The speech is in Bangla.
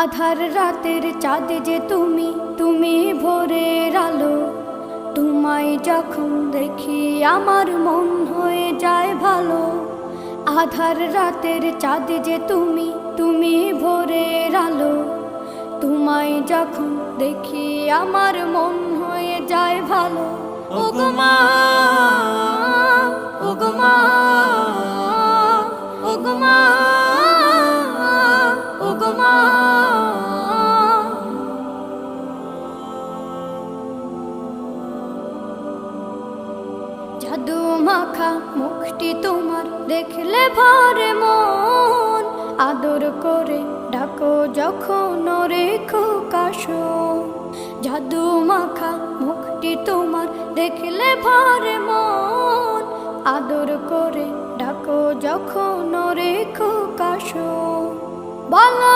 আধার রাতের চাঁদ যে তুমি, তুমি ভোরের আলো। তোমায় যখন দেখি আমার মন হয়ে যায় ভালো। আধার রাতের চাঁদ যে তুমি, তুমি ভোরের আলো। তোমায় যখন দেখি আমার মন হয়ে যায় ভালো। ওগো মা, ওগো মা, ওগো মা, ওগো মা। জাদু মাখা মুখটি তোমার দেখলে ভরে মন। আদর করে ডাকো যখন রেখো কাশন। জাদু মাখা মুখটি তোমার দেখলে ভরে মন। আদর করে ডাকো যখন রেখো কাশন। বলো